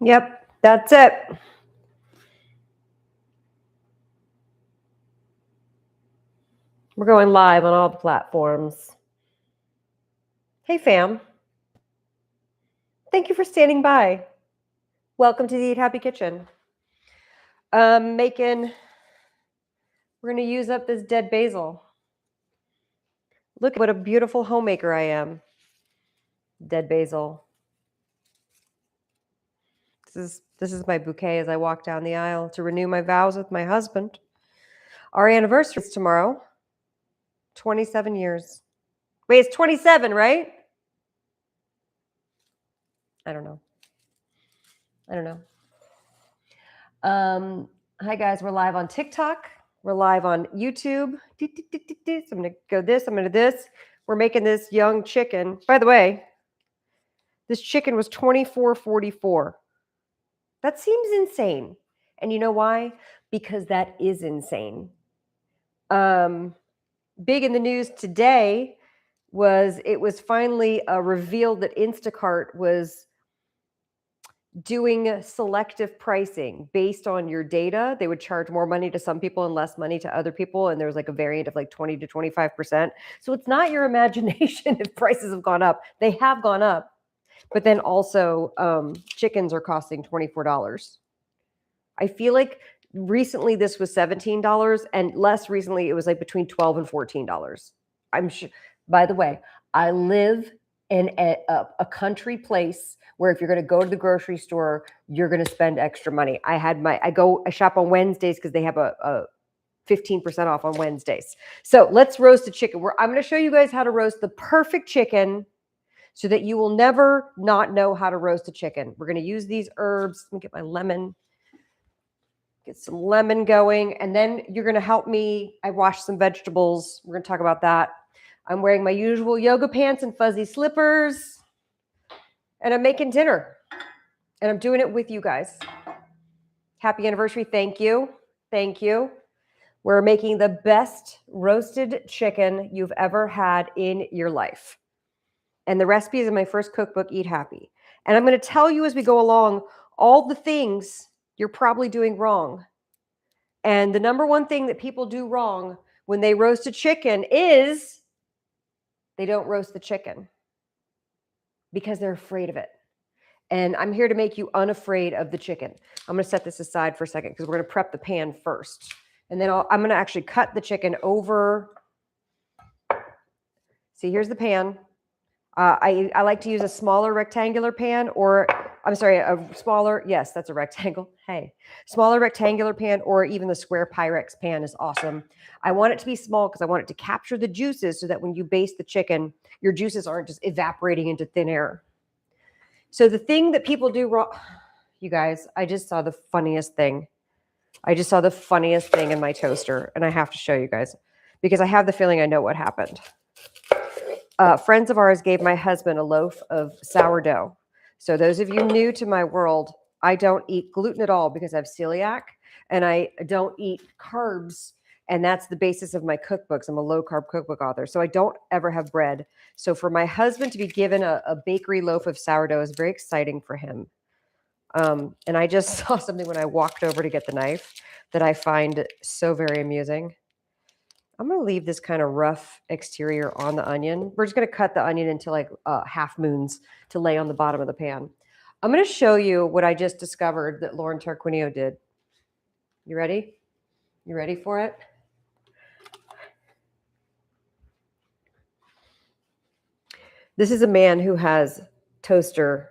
Yep, that's it. We're going live on all the platforms. Hey, fam. Thank you for standing by. Welcome to the Eat Happy Kitchen. We're going to use up this dead basil. Look what a beautiful homemaker I am. Dead basil. This is my bouquet as I walk down the aisle to renew my vows with my husband. Our anniversary is tomorrow. 27 years. Wait, it's 27, right? I don't know. Hi guys, we're live on TikTok. We're live on YouTube. So I'm going to go this, I'm going to this. We're making this young chicken. By the way, this chicken was $24.44. That seems insane. And you know why? Because that is insane. Big in the news today it was finally revealed that Instacart was doing selective pricing based on your data. They would charge more money to some people and less money to other people. And there's like a variant of like 20 to 25%. So it's not your imagination if prices have gone up. They have gone up. But then also chickens are costing $24. I feel like recently this was $17 and less recently it was like between $12 and $14. I'm sure. By the way, I live in a country place where if you're going to go to the grocery store, you're going to spend extra money. I shop on Wednesdays because they have a 15% off on Wednesdays. So let's roast a chicken. I'm going to show you guys how to roast the perfect chicken so that you will never not know how to roast a chicken. We're going to use these herbs. Let me get my lemon. Get some lemon going. And then you're going to help me. I washed some vegetables. We're going to talk about that. I'm wearing my usual yoga pants and fuzzy slippers. And I'm making dinner. And I'm doing it with you guys. Happy anniversary. Thank you. Thank you. We're making the best roasted chicken you've ever had in your life. And the recipe is in my first cookbook, Eat Happy. And I'm going to tell you as we go along all the things you're probably doing wrong. And the number one thing that people do wrong when they roast a chicken is they don't roast the chicken because they're afraid of it. And I'm here to make you unafraid of the chicken. I'm going to set this aside for a second because we're going to prep the pan first. And then I'm going to actually cut the chicken over. See, here's the pan. I like to use a smaller rectangular pan yes, that's a rectangle. Hey, smaller rectangular pan or even the square Pyrex pan is awesome. I want it to be small because I want it to capture the juices so that when you baste the chicken, your juices aren't just evaporating into thin air. So the thing that people do wrong, you guys, I just saw the funniest thing. In my toaster, and I have to show you guys because I have the feeling I know what happened. Friends of ours gave my husband a loaf of sourdough. So those of you new to my world, I don't eat gluten at all because I have celiac, and I don't eat carbs. And that's the basis of my cookbooks. I'm a low-carb cookbook author, so I don't ever have bread. So for my husband to be given a bakery loaf of sourdough is very exciting for him. And I just saw something when I walked over to get the knife that I find so very amusing. I'm going to leave this kind of rough exterior on the onion. We're just going to cut the onion into like half moons to lay on the bottom of the pan. I'm going to show you what I just discovered that Lauren Tarquinio did. You ready? You ready for it? This is a man who has toaster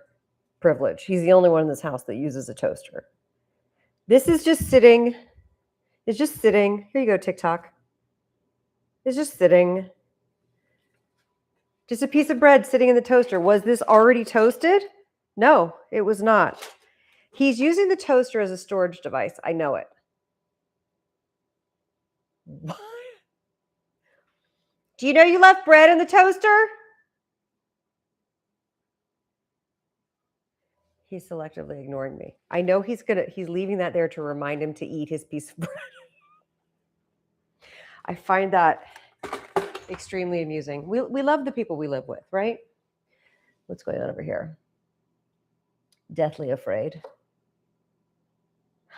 privilege. He's the only one in this house that uses a toaster. This is just sitting. It's just sitting. Here you go, TikTok. It's just sitting. Just a piece of bread sitting in the toaster. Was this already toasted? No, it was not. He's using the toaster as a storage device. I know it. What? Do you know you left bread in the toaster? He's selectively ignoring me. I know he's leaving that there to remind him to eat his piece of bread. I find that extremely amusing. We love the people we live with, right? What's going on over here? Deathly afraid.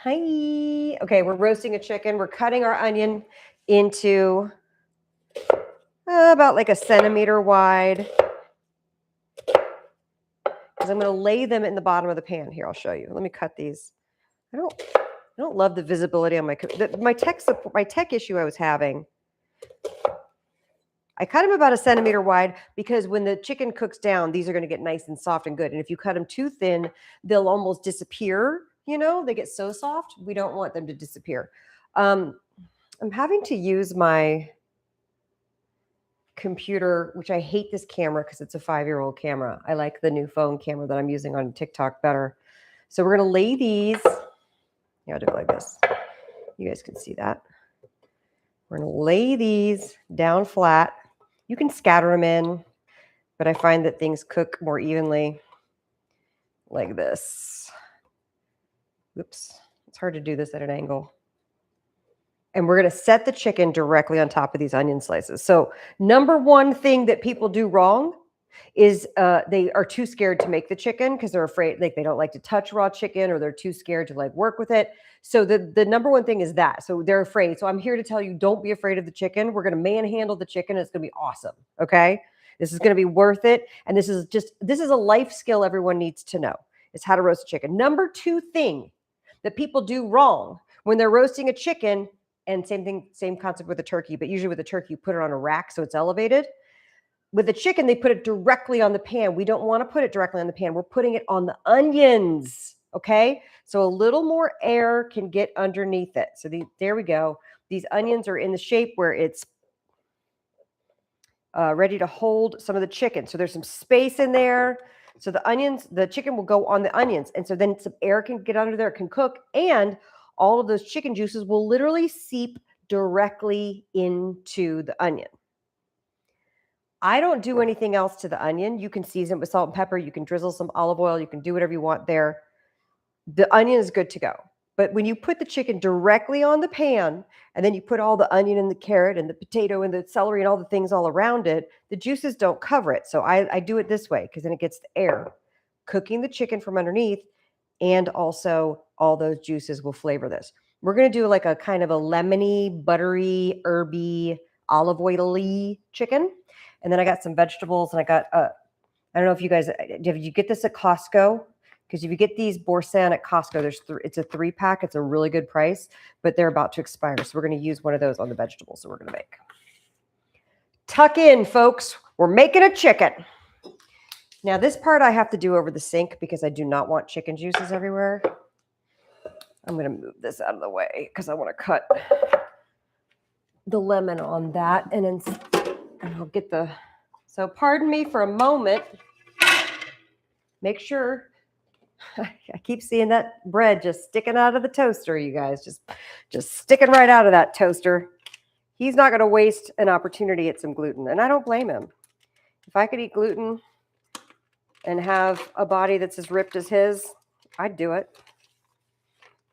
Hi. Okay, we're roasting a chicken. We're cutting our onion into about like a centimeter wide. Because I'm going to lay them in the bottom of the pan. Here, I'll show you. Let me cut these. I don't love the visibility on my tech issue I was having. I cut them about a centimeter wide because when the chicken cooks down, these are going to get nice and soft and good. And if you cut them too thin, they'll almost disappear. You know, they get so soft. We don't want them to disappear. I'm having to use my computer, which I hate this camera because it's a 5-year-old camera. I like the new phone camera that I'm using on TikTok better. So we're going to lay these. Yeah, I'll do it like this. You guys can see that. We're going to lay these down flat. You can scatter them in, but I find that things cook more evenly like this. Oops, it's hard to do this at an angle. And we're going to set the chicken directly on top of these onion slices. So number one thing that people do wrong is they are too scared to make the chicken because they're afraid, like they don't like to touch raw chicken or they're too scared to like work with it. So the number one thing is that. So they're afraid. So I'm here to tell you, don't be afraid of the chicken. We're going to manhandle the chicken. It's going to be awesome. Okay. This is going to be worth it. And this is a life skill everyone needs to know is how to roast a chicken. Number two thing that people do wrong when they're roasting a chicken, and same concept with a turkey, but usually with a turkey, you put it on a rack so it's elevated. With the chicken, they put it directly on the pan. We don't want to put it directly on the pan. We're putting it on the onions, okay? So a little more air can get underneath it. So there we go. These onions are in the shape where it's ready to hold some of the chicken. So there's some space in there. So the chicken will go on the onions. And so then some air can get under there, it can cook. And all of those chicken juices will literally seep directly into the onion. I don't do anything else to the onion. You can season it with salt and pepper. You can drizzle some olive oil. You can do whatever you want there. The onion is good to go. But when you put the chicken directly on the pan, and then you put all the onion and the carrot and the potato and the celery and all the things all around it, the juices don't cover it. So I do it this way because then it gets the air cooking the chicken from underneath, and also all those juices will flavor this. We're going to do like a kind of a lemony, buttery, herby, olive oily chicken. And then I got some vegetables, and I got, I don't know if you guys, did you get this at Costco? Because if you get these boursin at Costco, it's a 3-pack. It's a really good price, but they're about to expire. So we're going to use one of those on the vegetables that we're going to make. Tuck in, folks. We're making a chicken. Now, this part I have to do over the sink because I do not want chicken juices everywhere. I'm going to move this out of the way because I want to cut the lemon on that. And then I'll get so pardon me for a moment. Make sure, I keep seeing that bread just sticking out of the toaster, you guys, just sticking right out of that toaster. He's not going to waste an opportunity at some gluten, and I don't blame him. If I could eat gluten and have a body that's as ripped as his, I'd do it.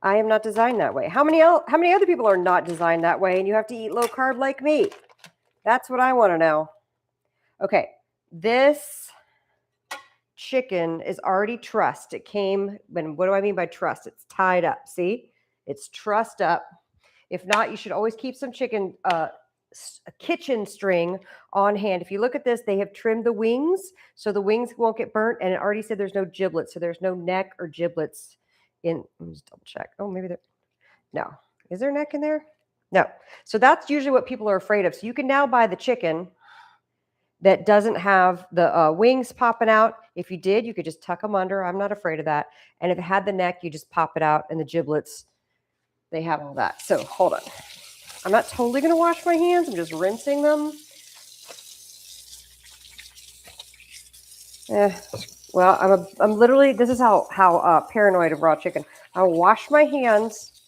I am not designed that way. How many other people are not designed that way, and you have to eat low carb like me? That's what I want to know. Okay, this chicken is already trussed. It came, what do I mean by trussed? It's tied up, see? It's trussed up. If not, you should always keep some chicken, a kitchen string on hand. If you look at this, they have trimmed the wings, so the wings won't get burnt, and it already said there's no giblets, so there's no neck or giblets in, let me just double check. Oh, maybe there, no. Is there neck in there? No. So that's usually what people are afraid of. So you can now buy the chicken that doesn't have the wings popping out. If you did, you could just tuck them under. I'm not afraid of that. And if it had the neck, you just pop it out, and the giblets, they have all that. So hold on. I'm not totally going to wash my hands. I'm just rinsing them. Well, I'm literally, this is how paranoid of raw chicken. I'll wash my hands,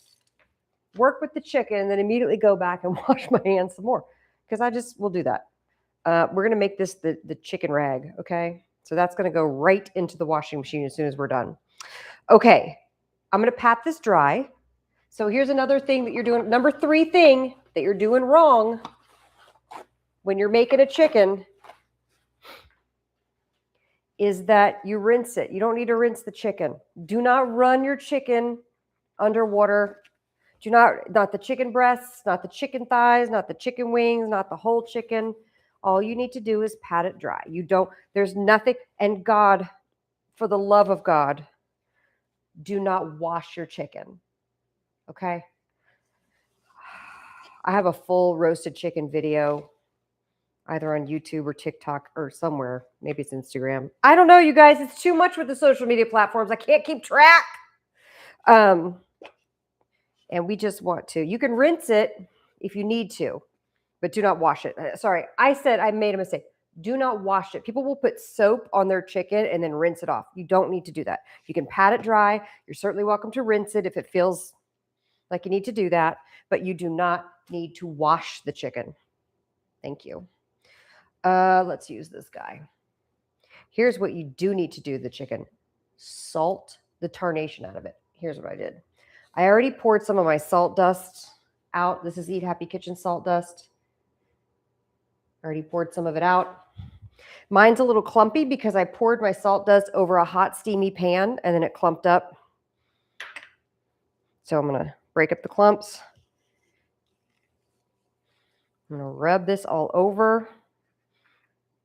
work with the chicken, and then immediately go back and wash my hands some more because I just will do that. We're going to make this the chicken rag, okay? So that's going to go right into the washing machine as soon as we're done. Okay, I'm going to pat this dry. So here's another thing that you're doing. Number 3 thing that you're doing wrong when you're making a chicken is that you rinse it. You don't need to rinse the chicken. Do not run your chicken underwater. Not the chicken breasts, not the chicken thighs, not the chicken wings, not the whole chicken. All you need to do is pat it dry. There's nothing. And God, for the love of God, do not wash your chicken. Okay? I have a full roasted chicken video either on YouTube or TikTok or somewhere. Maybe it's Instagram. I don't know, you guys. It's too much with the social media platforms. I can't keep track. And we just want to. You can rinse it if you need to, but do not wash it. Sorry, I said I made a mistake. Do not wash it. People will put soap on their chicken and then rinse it off. You don't need to do that. You can pat it dry. You're certainly welcome to rinse it if it feels like you need to do that, but you do not need to wash the chicken. Thank you. Let's use this guy. Here's what you do need to do to the chicken. Salt the tarnation out of it. Here's what I did. I already poured some of my salt dust out. This is Eat Happy Kitchen salt dust. Already poured some of it out. Mine's a little clumpy because I poured my salt dust over a hot, steamy pan, and then it clumped up. So I'm going to break up the clumps. I'm going to rub this all over.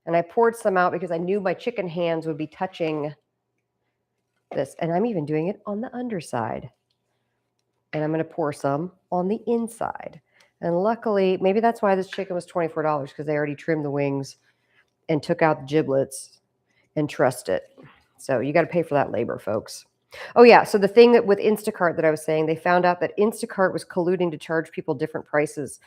And I poured some out because I knew my chicken hands would be touching this. And I'm even doing it on the underside. And I'm going to pour some on the inside. And luckily, maybe that's why this chicken was $24, because they already trimmed the wings and took out the giblets and trussed it. So you got to pay for that labor, folks. Oh, yeah. So the thing that with Instacart that I was saying, they found out that Instacart was colluding to charge people different prices.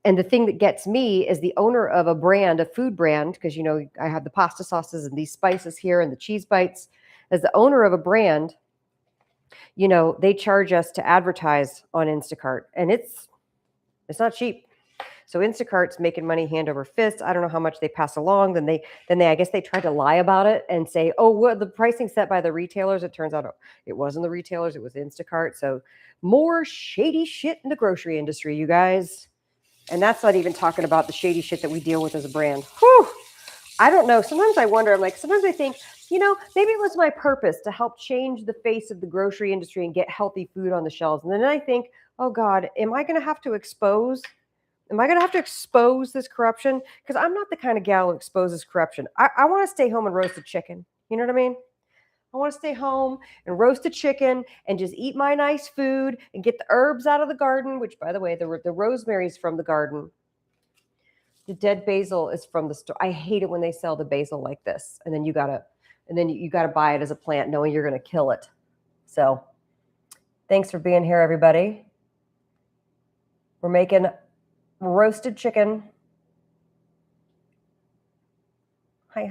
And the thing that gets me is the owner of a brand, a food brand, because, you know, I have the pasta sauces and these spices here and the cheese bites. As the owner of a brand, you know, they charge us to advertise on Instacart, and it's not cheap. So Instacart's making money hand over fist. I don't know how much they pass along. Then they I guess they tried to lie about it and say, oh, well, the pricing set by the retailers. It turns out it wasn't the retailers. It was Instacart. So more shady shit in the grocery industry, you guys. And that's not even talking about the shady shit that we deal with as a brand. Whew. I don't know. Sometimes I wonder, sometimes I think, you know, maybe it was my purpose to help change the face of the grocery industry and get healthy food on the shelves. And then I think, oh God, am I going to have to expose this corruption? Because I'm not the kind of gal who exposes corruption. I want to stay home and roast a chicken. You know what I mean? I want to stay home and roast a chicken and just eat my nice food and get the herbs out of the garden, which, by the way, the rosemary's from the garden. The dead basil is from the store. I hate it when they sell the basil like this. And then you gotta buy it as a plant knowing you're going to kill it. So thanks for being here, everybody. We're making roasted chicken. Hi.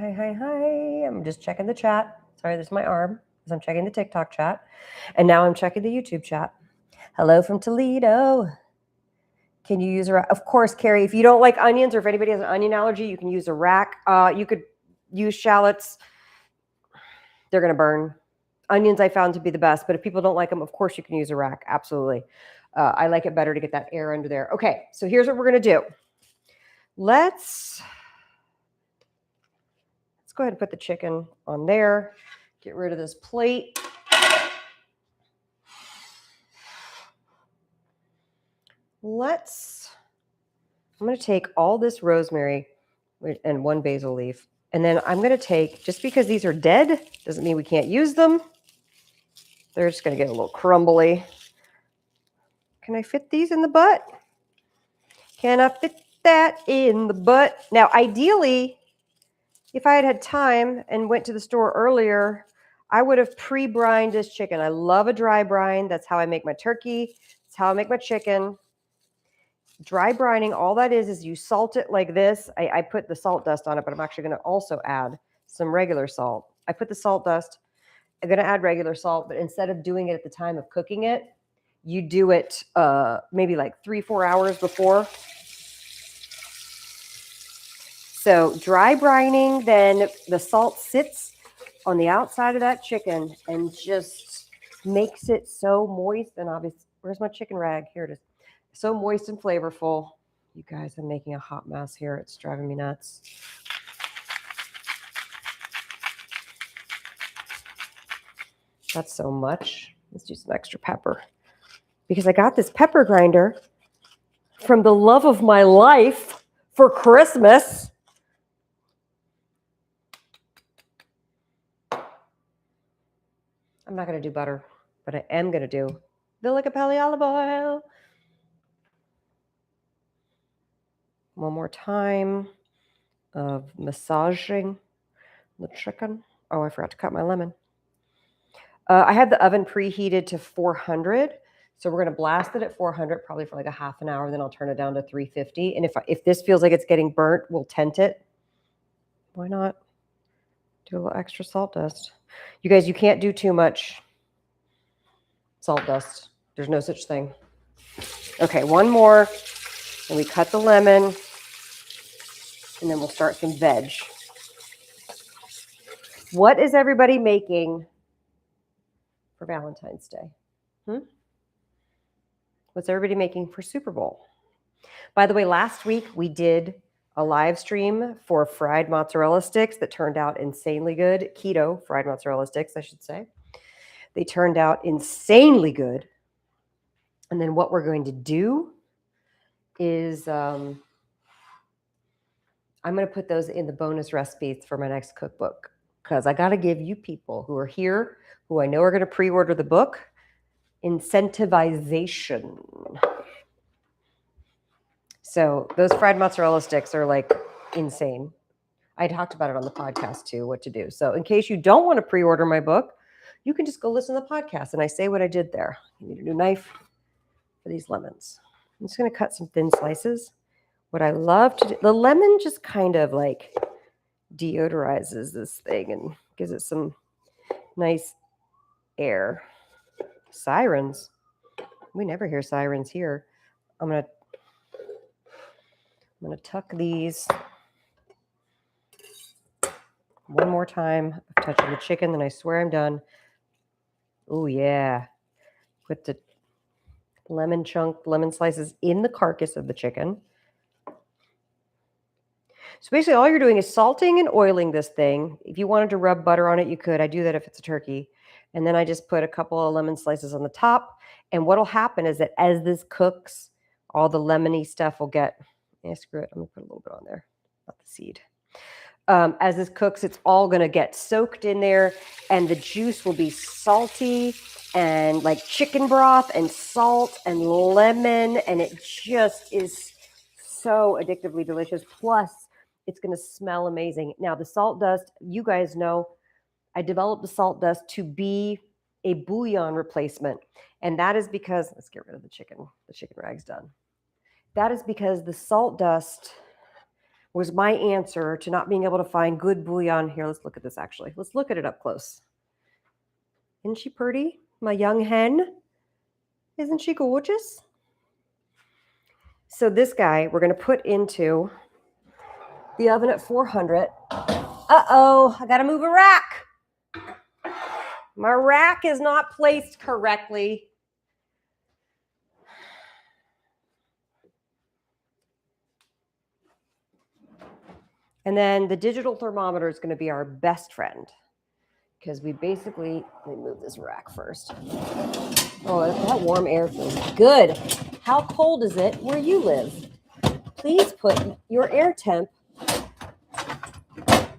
I'm just checking the chat. Sorry, this is my arm because I'm checking the TikTok chat. And now I'm checking the YouTube chat. Hello from Toledo. Can you use a rack? Of course, Carrie. If you don't like onions or if anybody has an onion allergy, you can use a rack. You could use shallots. They're going to burn. Onions I found to be the best, but if people don't like them, of course you can use a rack. Absolutely. I like it better to get that air under there. Okay, so here's what we're going to do. Let's go ahead and put the chicken on there. Get rid of this plate. I'm going to take all this rosemary and one basil leaf. And then I'm going to take, just because these are dead, doesn't mean we can't use them. They're just going to get a little crumbly. Can I fit these in the butt? Can I fit that in the butt? Now, ideally, if I had time and went to the store earlier, I would have pre-brined this chicken. I love a dry brine. That's how I make my turkey. That's how I make my chicken. Dry brining, all that is you salt it like this. I put the salt dust on it, but I'm actually going to also add some regular salt. I put the salt dust. I'm going to add regular salt, but instead of doing it at the time of cooking it, you do it maybe like 3-4 hours before. So dry brining, then the salt sits on the outside of that chicken and just makes it so moist and obvious. Where's my chicken rag? Here it is. So moist and flavorful. You guys, I'm making a hot mess here. It's driving me nuts. That's so much. Let's do some extra pepper. because I got this pepper grinder from the love of my life for Christmas. I'm not going to do butter, but I am going to do Villa Capelli olive oil. One more time of massaging the chicken. Oh, I forgot to cut my lemon. I had the oven preheated to 400. So we're going to blast it at 400 probably for like a half an hour. Then I'll turn it down to 350. And if this feels like it's getting burnt, we'll tent it. Why not? Do a little extra salt dust. You guys, you can't do too much salt dust. There's no such thing. Okay, one more. And we cut the lemon. And then we'll start some veg. What is everybody making for Valentine's Day? What's everybody making for Super Bowl? By the way, last week we did a live stream for fried mozzarella sticks that turned out insanely good. Keto fried mozzarella sticks, I should say. They turned out insanely good. And then what we're going to do is I'm going to put those in the bonus recipes for my next cookbook, because I got to give you people who are here, who I know are going to pre-order the book, incentivization. So those fried mozzarella sticks are like insane. I talked about it on the podcast too, what to do. So in case you don't want to pre-order my book, you can just go listen to the podcast and I say what I did there. You need a new knife for these lemons. I'm just going to cut some thin slices. What I love to do, the lemon just kind of like deodorizes this thing and gives it some nice air. Sirens. We never hear sirens here. I'm gonna tuck these one more time. I'm touching the chicken, then I swear I'm done. Oh yeah. Put the lemon slices in the carcass of the chicken. So basically all you're doing is salting and oiling this thing. If you wanted to rub butter on it, you could. I do that if it's a turkey. And then I just put a couple of lemon slices on the top. And what'll happen is that as this cooks, all the lemony stuff will get, screw it, I'm gonna put a little bit on there, not the seed. As this cooks, it's all gonna get soaked in there and the juice will be salty and like chicken broth and salt and lemon. And it just is so addictively delicious. Plus, it's gonna smell amazing. Now, the salt dust, you guys know, I developed the salt dust to be a bouillon replacement. And that is because, let's get rid of the chicken rag's done. That is because the salt dust was my answer to not being able to find good bouillon. Here, let's look at this actually. Let's look at it up close. Isn't she pretty? My young hen. Isn't she gorgeous? So this guy, we're gonna put into the oven at 400. Uh-oh, I gotta move a rack. My rack is not placed correctly. And then the digital thermometer is going to be our best friend, because we basically, let me move this rack first. Oh, that warm air feels good. How cold is it where you live? Please put your air temp.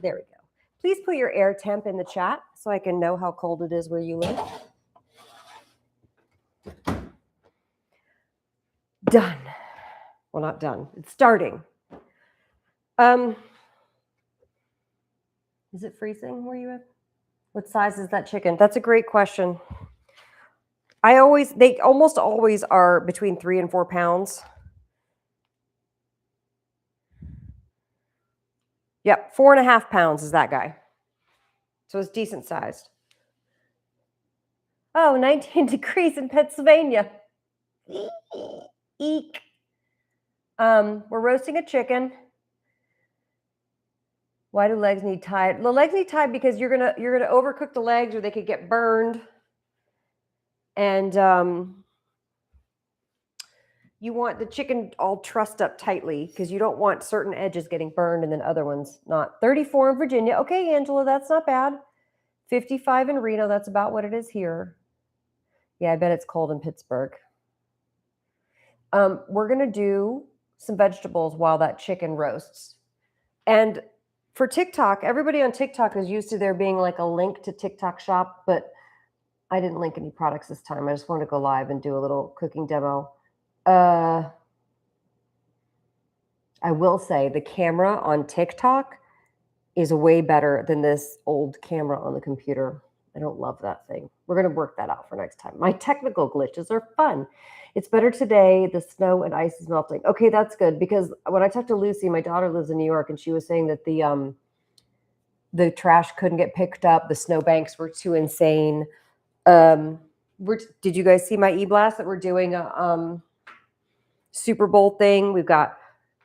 There we go. Please put your air temp in the chat so I can know how cold it is where you live. Done. Well, not done. It's starting. Is it freezing where you live? What size is that chicken? That's a great question. They almost always are between 3 and 4 pounds. Yep, 4.5 pounds is that guy. So it's decent sized. Oh, 19 degrees in Pennsylvania. Eek. We're roasting a chicken. Why do legs need tied? The legs need tied because you're gonna overcook the legs or they could get burned. And you want the chicken all trussed up tightly because you don't want certain edges getting burned and then other ones not. 34 in Virginia. Okay, Angela, that's not bad. 55 in Reno. That's about what it is here. Yeah, I bet it's cold in Pittsburgh. We're going to do some vegetables while that chicken roasts. And for TikTok, everybody on TikTok is used to there being like a link to TikTok shop, but I didn't link any products this time. I just wanted to go live and do a little cooking demo. I will say the camera on TikTok is way better than this old camera on the computer. I don't love that thing. We're going to work that out for next time. My technical glitches are fun. It's better today. The snow and ice is melting. Okay, that's good, because when I talked to Lucy, my daughter lives in New York, and she was saying that the trash couldn't get picked up. The snowbanks were too insane. Did you guys see my e-blast that we're doing a Super Bowl thing? We've got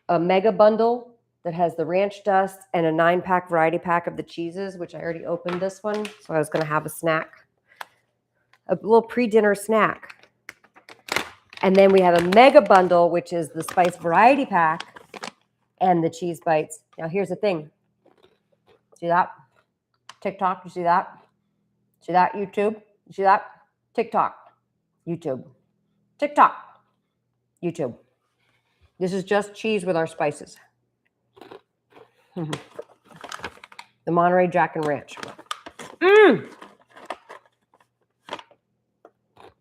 a mega bundle that has the ranch dust and a 9-pack variety pack of the cheeses, which I already opened this one. So I was going to have a snack, a little pre-dinner snack. And then we have a mega bundle, which is the spice variety pack and the cheese bites. Now here's the thing. See that? TikTok, you see that? See that, YouTube? You see that? TikTok, YouTube. TikTok, YouTube. This is just cheese with our spices. The Monterey Jack and Ranch.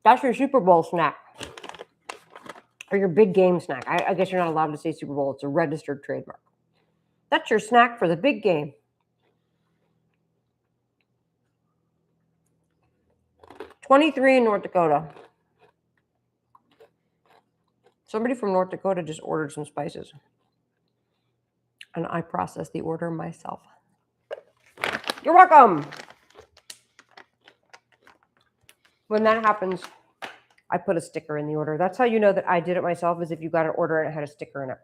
That's your Super Bowl snack. Or your big game snack. I guess you're not allowed to say Super Bowl. It's a registered trademark. That's your snack for the big game. $23 in North Dakota. Somebody from North Dakota just ordered some spices. And I processed the order myself. You're welcome. When that happens, I put a sticker in the order. That's how you know that I did it myself, is if you got an order and it had a sticker in it.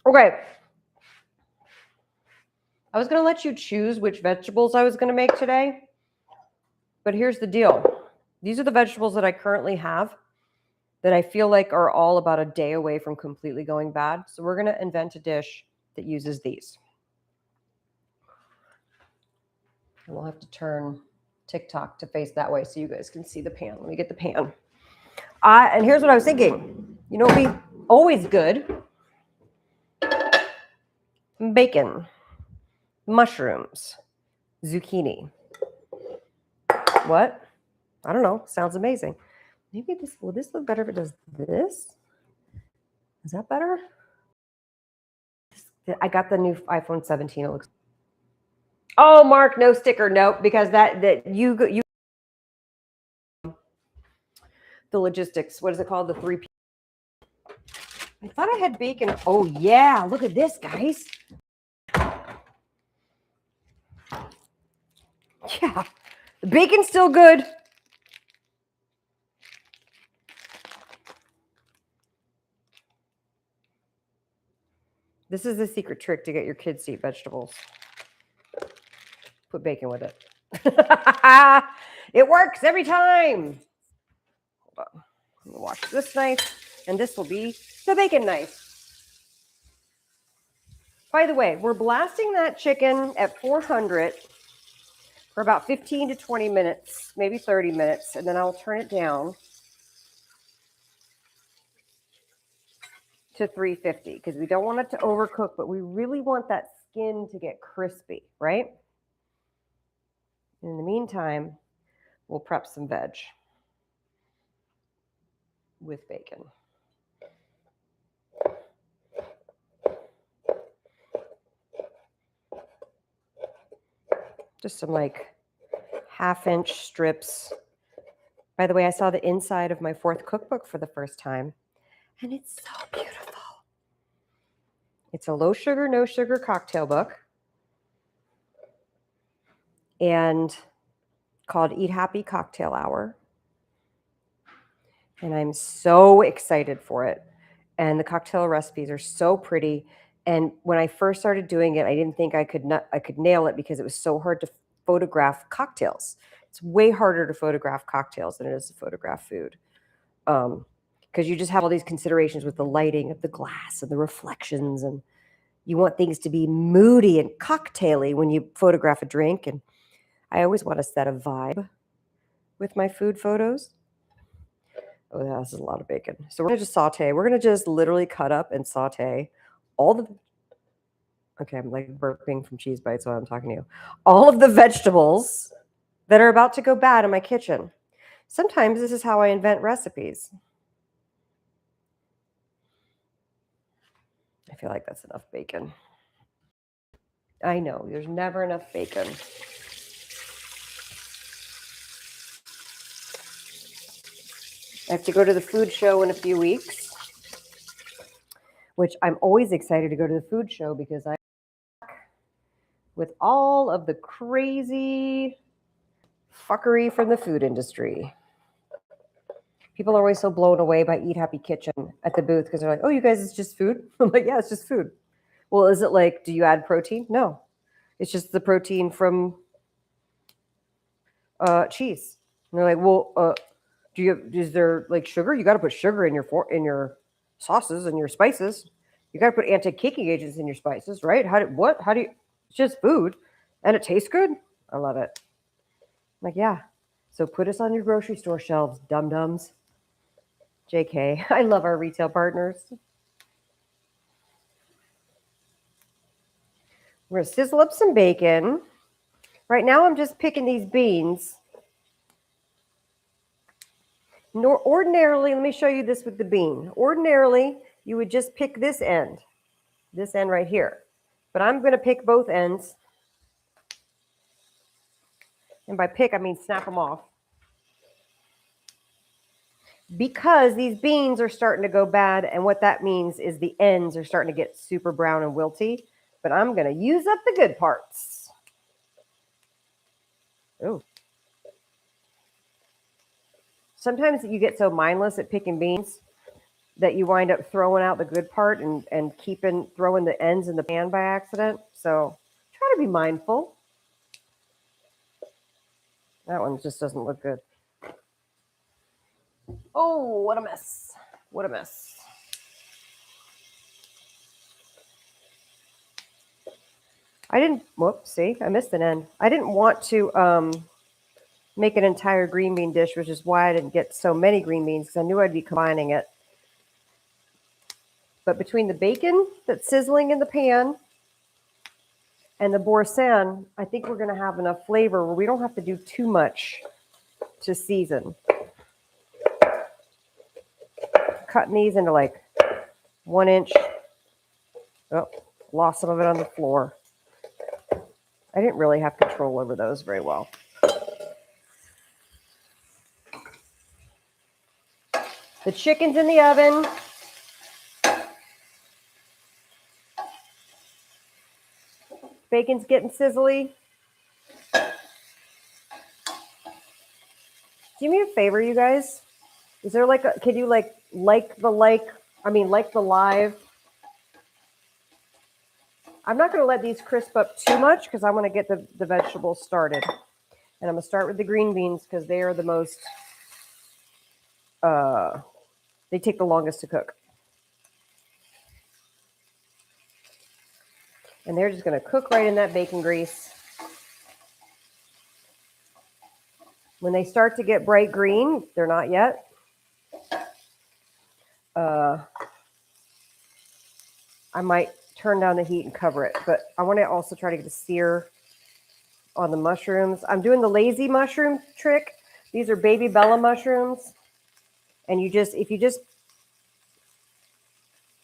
Okay. I was going to let you choose which vegetables I was going to make today. But here's the deal. These are the vegetables that I currently have that I feel like are all about a day away from completely going bad. So we're going to invent a dish that uses these. And we'll have to turn TikTok to face that way so you guys can see the pan. Let me get the pan. And here's what I was thinking. You know what would be always good? Bacon, mushrooms, zucchini. What? I don't know. Sounds amazing. Maybe will this look better if it does this? Is that better? I got the new iPhone 17. It looks. Oh, Mark, no sticker. Nope, because that you the logistics. What is it called? The 3P. I thought I had bacon. Oh yeah, look at this, guys. Yeah, the bacon's still good. This is the secret trick to get your kids to eat vegetables. Put bacon with it. It works every time. Hold on. I'm gonna wash this knife, and this will be the bacon knife. By the way, we're blasting that chicken at 400 for about 15 to 20 minutes, maybe 30 minutes, and then I'll turn it down to 350 because we don't want it to overcook, but we really want that skin to get crispy, right? In the meantime, we'll prep some veg with bacon. Just some like 1/2-inch strips. By the way, I saw the inside of my 4th cookbook for the first time, and it's so beautiful. It's a low sugar, no sugar cocktail book, and called Eat Happy Cocktail Hour. And I'm so excited for it. And the cocktail recipes are so pretty. And when I first started doing it, I didn't think I could nail it because it was so hard to photograph cocktails. It's way harder to photograph cocktails than it is to photograph food. Because you just have all these considerations with the lighting of the glass and the reflections, and you want things to be moody and cocktaily when you photograph a drink. And I always want to set a vibe with my food photos. Oh, yeah, this is a lot of bacon. So we're gonna just saute. We're gonna just literally cut up and saute all the okay, I'm like burping from cheese bites while I'm talking to you. All of the vegetables that are about to go bad in my kitchen. Sometimes this is how I invent recipes. I feel like that's enough bacon. I know, there's never enough bacon. I have to go to the food show in a few weeks, which I'm always excited to go to the food show because I with all of the crazy fuckery from the food industry. People are always so blown away by Eat Happy Kitchen at the booth because they're like, oh, you guys, it's just food? I'm like, yeah, it's just food. Well, is it like, do you add protein? No. It's just the protein from cheese. And they're like, well, is there like sugar? You got to put sugar in your sauces and your spices. You got to put anti-caking agents in your spices, right? How do you, it's just food and it tastes good. I love it. I'm like, yeah. So put us on your grocery store shelves, dum-dums. JK, I love our retail partners. We're gonna sizzle up some bacon. Right now I'm just picking these beans. Ordinarily, let me show you this with the bean. Ordinarily, you would just pick this end right here. But I'm gonna pick both ends. And by pick, I mean snap them off. Because these beans are starting to go bad, and what that means is the ends are starting to get super brown and wilty. But I'm going to use up the good parts. Oh. Sometimes you get so mindless at picking beans that you wind up throwing out the good part and throwing the ends in the pan by accident. So try to be mindful. That one just doesn't look good. Oh, what a mess. What a mess. Whoops, see, I missed an end. I didn't want to make an entire green bean dish, which is why I didn't get so many green beans, because I knew I'd be combining it. But between the bacon that's sizzling in the pan and the boursin, I think we're going to have enough flavor where we don't have to do too much to season. Cutting these into like 1 inch. Oh, lost some of it on the floor. I didn't really have control over those very well. The chicken's in the oven. Bacon's getting sizzly. Do me a favor, you guys. Is there like can you like the live? I'm not going to let these crisp up too much because I want to get the vegetables started. And I'm going to start with the green beans because they are the most, they take the longest to cook. And they're just going to cook right in that bacon grease. When they start to get bright green, they're not yet. I might turn down the heat and cover it, but I want to also try to get a sear on the mushrooms. I'm doing the lazy mushroom trick. These are baby Bella mushrooms. And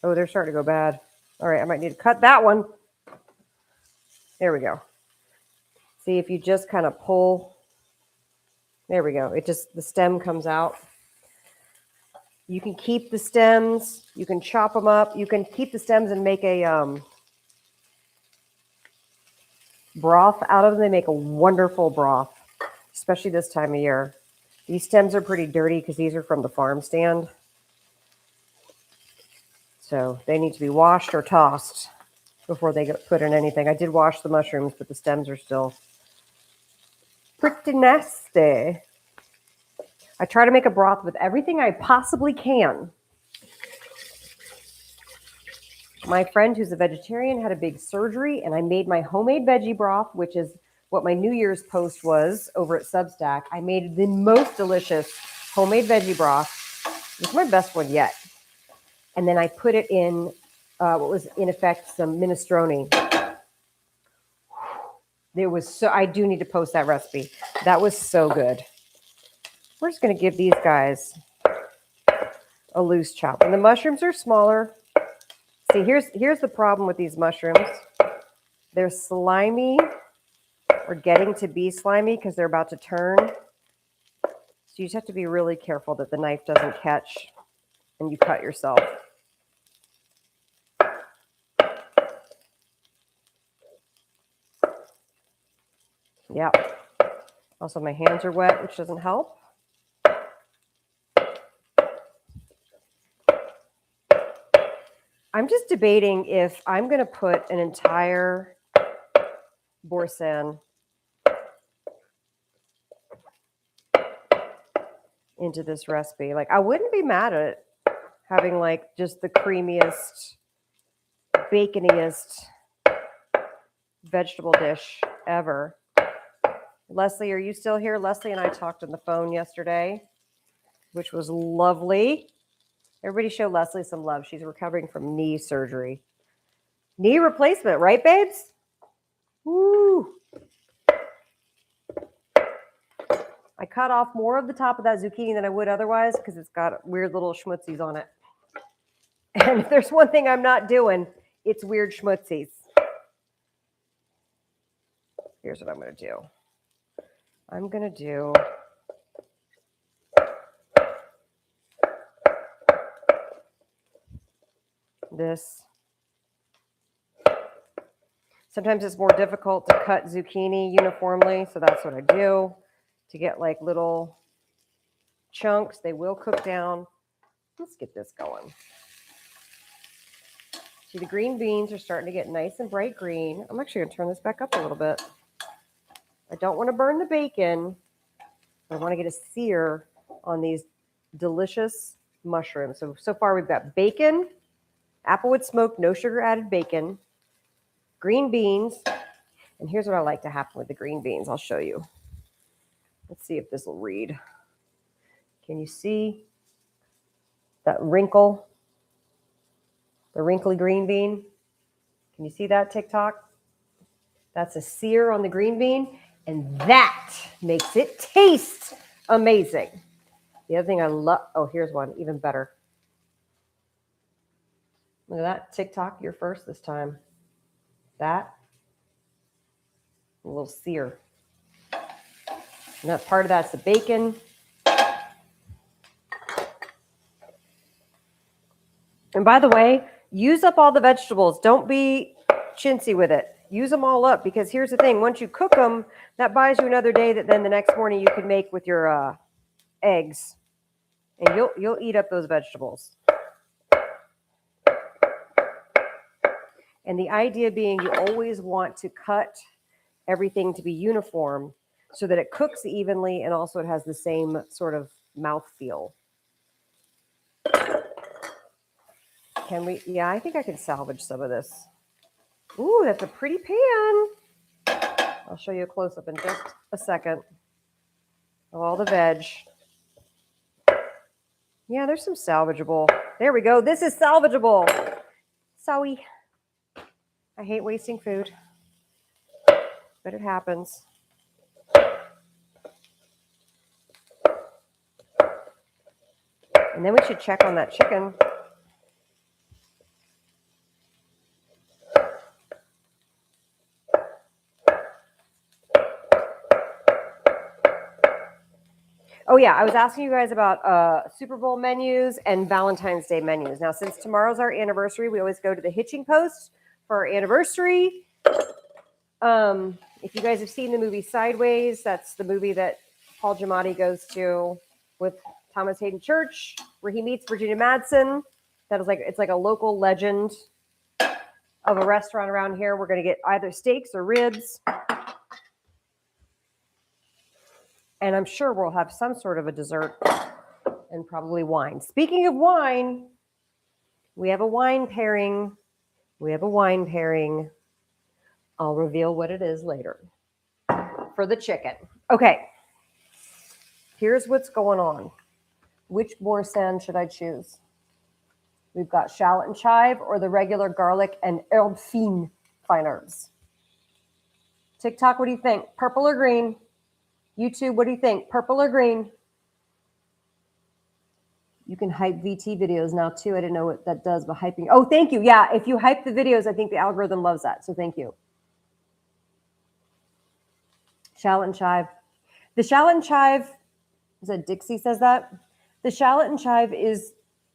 oh, they're starting to go bad. All right, I might need to cut that one. There we go. See, if you just kind of pull, there we go. The stem comes out. You can keep the stems. You can chop them up. You can keep the stems and make a broth out of them. They make a wonderful broth, especially this time of year. These stems are pretty dirty because these are from the farm stand. So they need to be washed or tossed before they get put in anything. I did wash the mushrooms, but the stems are still pretty nasty. I try to make a broth with everything I possibly can. My friend who's a vegetarian had a big surgery, and I made my homemade veggie broth, which is what my New Year's post was over at Substack. I made the most delicious homemade veggie broth. It's my best one yet. And then I put it in what was in effect some minestrone. It was so, I do need to post that recipe. That was so good. We're just going to give these guys a loose chop. And the mushrooms are smaller. See, here's the problem with these mushrooms. They're slimy or getting to be slimy because they're about to turn. So you just have to be really careful that the knife doesn't catch and you cut yourself. Yeah. Also, my hands are wet, which doesn't help. I'm just debating if I'm going to put an entire boursin into this recipe. Like, I wouldn't be mad at it having like just the creamiest, baconiest vegetable dish ever. Leslie, are you still here? Leslie and I talked on the phone yesterday, which was lovely. Everybody show Leslie some love. She's recovering from knee surgery. Knee replacement, right, babes? Woo! I cut off more of the top of that zucchini than I would otherwise because it's got weird little schmutzies on it. And if there's one thing I'm not doing, it's weird schmutzies. Here's what I'm going to do. I'm going to do this. Sometimes it's more difficult to cut zucchini uniformly, so that's what I do to get like little chunks. They will cook down. Let's get this going. See, the green beans are starting to get nice and bright green. I'm actually going to turn this back up a little bit. I don't want to burn the bacon. I want to get a sear on these delicious mushrooms. So far we've got bacon, applewood smoked, no sugar added bacon, green beans. And here's what I like to happen with the green beans. I'll show you. Let's see if this will read. Can you see that wrinkle? The wrinkly green bean? Can you see that, TikTok? That's a sear on the green bean, and that makes it taste amazing. The other thing I love, oh, here's one, even better. Look at that, TikTok, you're first this time. That, a little sear. And that part of that's the bacon. And by the way, use up all the vegetables. Don't be chintzy with it. Use them all up because here's the thing. Once you cook them, that buys you another day that then the next morning you can make with your eggs. And you'll eat up those vegetables. And the idea being you always want to cut everything to be uniform so that it cooks evenly and also it has the same sort of mouthfeel. Can we? Yeah, I think I can salvage some of this. Ooh, that's a pretty pan. I'll show you a close-up in just a second of all the veg. Yeah, there's some salvageable. There we go. This is salvageable. Sorry. I hate wasting food, but it happens. And then we should check on that chicken. Oh, yeah, I was asking you guys about Super Bowl menus and Valentine's Day menus. Now, since tomorrow's our anniversary, we always go to the Hitching Post for our anniversary. If you guys have seen the movie Sideways, that's the movie that Paul Giamatti goes to with Thomas Hayden Church, where he meets Virginia Madsen. That is it's like a local legend of a restaurant around here. We're going to get either steaks or ribs. And I'm sure we'll have some sort of a dessert and probably wine. Speaking of wine, we have a wine pairing. I'll reveal what it is later for the chicken. Okay, here's what's going on. Which boursin should I choose? We've got shallot and chive or the regular garlic and herbe fine, fine herbs. TikTok, what do you think? Purple or green? YouTube, what do you think? Purple or green? You can hype VT videos now too. I didn't know what that does, but hyping. Oh, thank you. Yeah, if you hype the videos, I think the algorithm loves that. So thank you. Shallot and chive. The shallot and chive, is that Dixie says that? The shallot and chive is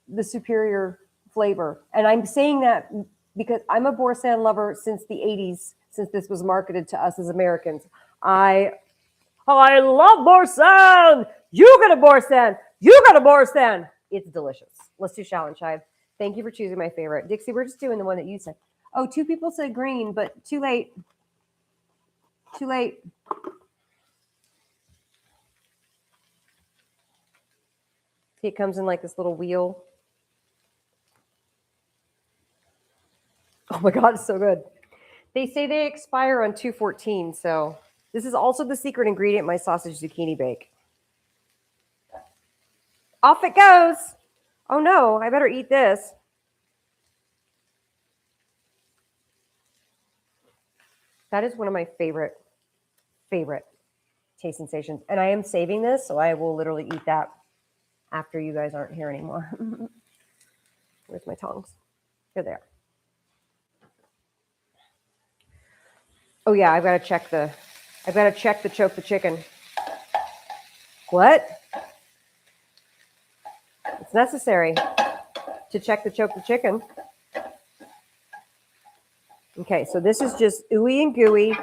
the superior flavor. And I'm saying that because I'm a boursin lover since the 80s, since this was marketed to us as Americans. I love boursin. You got a boursin. You got a boursin. It's delicious. Let's do shallot and chive. Thank you for choosing my favorite. Dixie, we're just doing the one that you said. Oh, 2 people said green, but too late. Too late. See, it comes in like this little wheel. Oh my God, it's so good. They say they expire on 2/14, so this is also the secret ingredient in my sausage zucchini bake. Off it goes. Oh no, I better eat this. That is one of my favorite taste sensations. And I am saving this, so I will literally eat that after you guys aren't here anymore. Where's my tongs? Here they are. Oh yeah, I've got to check the choke the chicken. What? It's necessary to check the choke the chicken. Okay, so this is just ooey and gooey.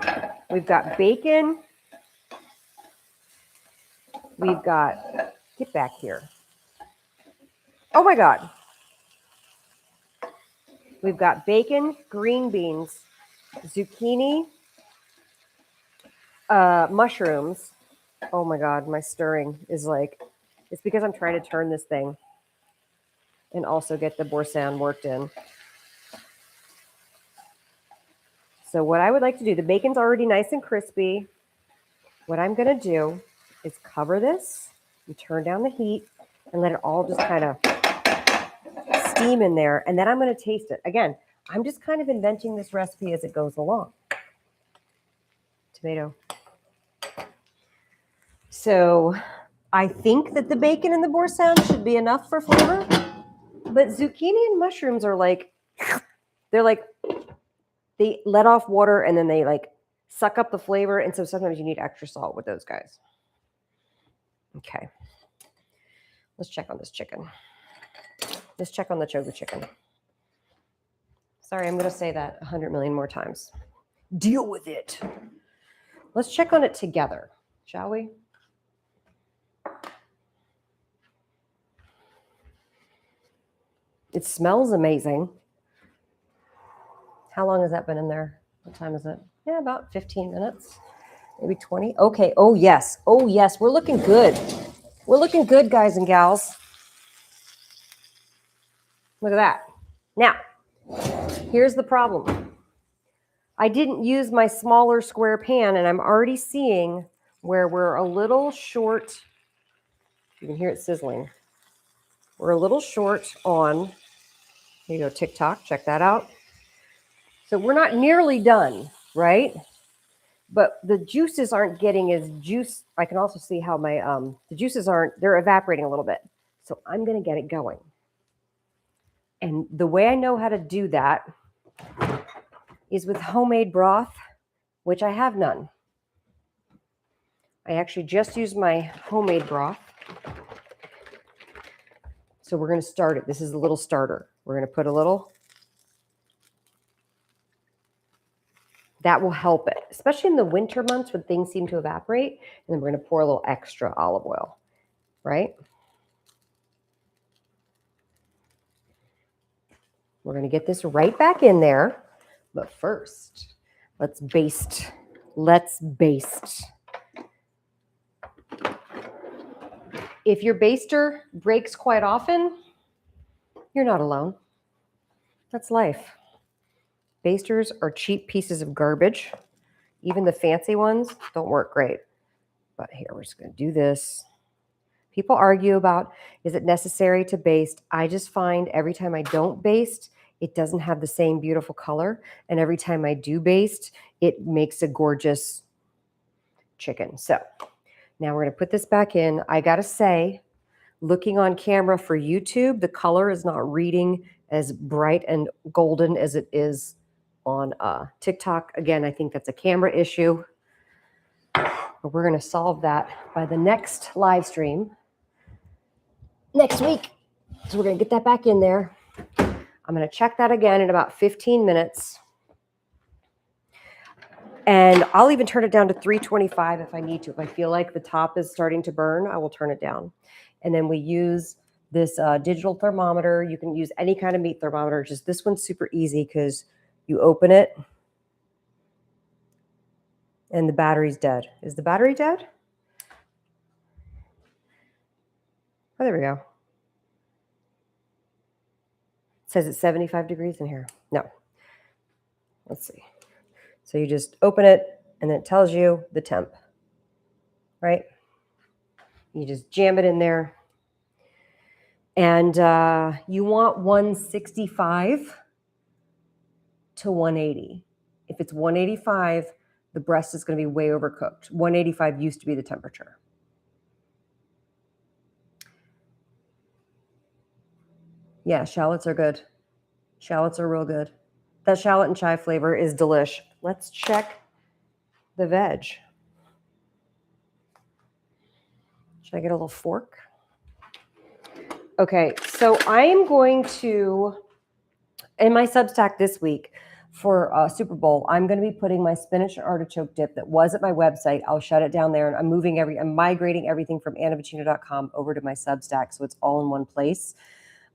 We've got bacon. We've got, get back here. Oh my God. We've got bacon, green beans, zucchini, mushrooms. Oh my God, my stirring is like, it's because I'm trying to turn this thing and also get the boursin worked in. So what I would like to do, the bacon's already nice and crispy. What I'm going to do is cover this and turn down the heat and let it all just kind of steam in there. And then I'm going to taste it. Again, I'm just kind of inventing this recipe as it goes along. Tomato. So I think that the bacon and the boursin should be enough for flavor. But zucchini and mushrooms are like, they're like, they let off water and then they like suck up the flavor. And so sometimes you need extra salt with those guys. Okay. Let's check on this chicken. Let's check on the choga chicken. Sorry, I'm going to say that 100 million more times. Deal with it. Let's check on it together, shall we? It smells amazing. How long has that been in there? What time is it? Yeah, about 15 minutes, maybe 20. Okay. Oh, yes. Oh, yes. We're looking good. We're looking good, guys and gals. Look at that. Now, here's the problem. I didn't use my smaller square pan, and I'm already seeing where we're a little short. You can hear it sizzling. We're a little short on, here you go, TikTok. Check that out. So we're not nearly done, right? But the juices aren't getting as juice. I can also see how my, the juices aren't, they're evaporating a little bit. So I'm going to get it going. And the way I know how to do that is with homemade broth, which I have none. I actually just used my homemade broth. So we're going to start it. This is a little starter. We're going to put a little. That will help it, especially in the winter months when things seem to evaporate. And then we're going to pour a little extra olive oil, right? We're going to get this right back in there. But first, let's baste. Let's baste. If your baster breaks quite often, you're not alone. That's life. Basters are cheap pieces of garbage. Even the fancy ones don't work great. But here, we're just going to do this. People argue about, is it necessary to baste? I just find every time I don't baste, it doesn't have the same beautiful color. And every time I do baste, it makes a gorgeous chicken. So now we're going to put this back in. I got to say, looking on camera for YouTube, the color is not reading as bright and golden as it is on TikTok. Again, I think that's a camera issue. But we're going to solve that by the next live stream next week. So we're going to get that back in there. I'm going to check that again in about 15 minutes. And I'll even turn it down to 325 if I need to. If I feel like the top is starting to burn, I will turn it down. And then we use this digital thermometer. You can use any kind of meat thermometer. Just this one's super easy because you open it and the battery's dead. Is the battery dead? Oh, there we go. It says it's 75 degrees in here. No. Let's see. So you just open it and then it tells you the temp, right? You just jam it in there. And you want 165 to 180. If it's 185, the breast is going to be way overcooked. 185 used to be the temperature. Yeah, shallots are good. Shallots are real good. That shallot and chive flavor is delish. Let's check the veg. Should I get a little fork? Okay, so I am going to, in my Substack this week for Super Bowl, I'm going to be putting my spinach and artichoke dip that was at my website. I'll shut it down there, and I'm migrating everything from annavicino.com over to my Substack, so it's all in one place.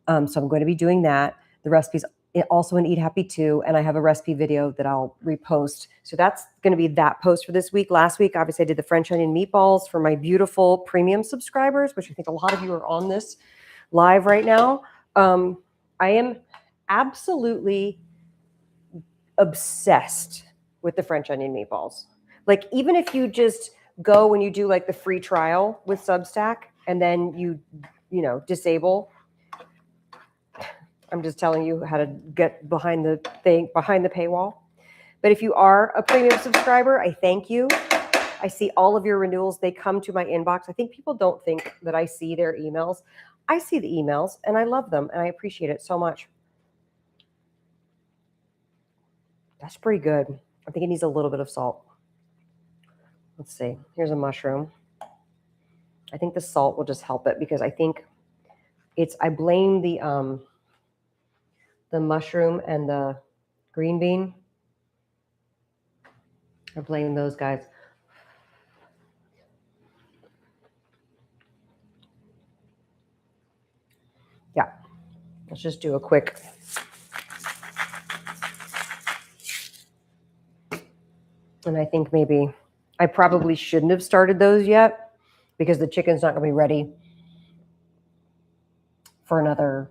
So I'm going to be doing that. The recipe's also in Eat Happy too, and I have a recipe video that I'll repost. So that's going to be that post for this week. Last week, obviously, I did the French onion meatballs for my beautiful premium subscribers, which I think a lot of you are on this live right now. I am absolutely obsessed with the French onion meatballs. Like, even if you just go and you do like the free trial with Substack and then you disable, I'm just telling you how to get behind the paywall. But if you are a premium subscriber, I thank you. I see all of your renewals. They come to my inbox. I think people don't think that I see their emails. I see the emails and I love them and I appreciate it so much. That's pretty good. I think it needs a little bit of salt. Let's see. Here's a mushroom. I think the salt will just help it because I think I blame the mushroom and the green bean. I blame those guys. Yeah, let's just do a quick. And I think maybe I probably shouldn't have started those yet because the chicken's not going to be ready for another,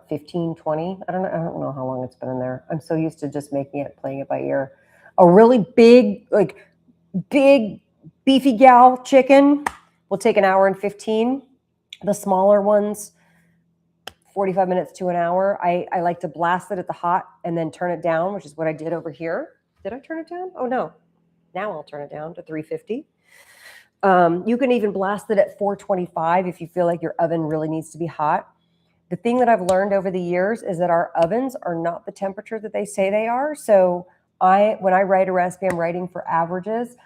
15, 20? I don't know how long it's been in there. I'm so used to just playing it by ear. A really big beefy gal chicken will take an hour and 15. The smaller ones, 45 minutes to an hour. I like to blast it at the hot and then turn it down, which is what I did over here. Did I turn it down? Oh, no. Now I'll turn it down to 350. You can even blast it at 425 if you feel like your oven really needs to be hot. The thing that I've learned over the years is that our ovens are not the temperature that they say they are. So when I write a recipe, I'm writing for averages.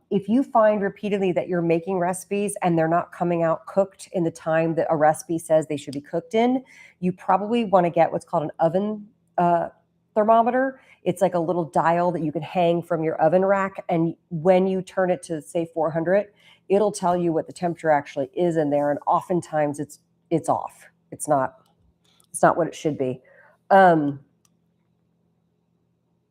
If you find repeatedly that you're making recipes and they're not coming out cooked in the time that a recipe says they should be cooked in, you probably want to get what's called an oven thermometer. It's like a little dial that you can hang from your oven rack. And when you turn it to, say, 400, it'll tell you what the temperature actually is in there. And oftentimes it's off. It's not what it should be. The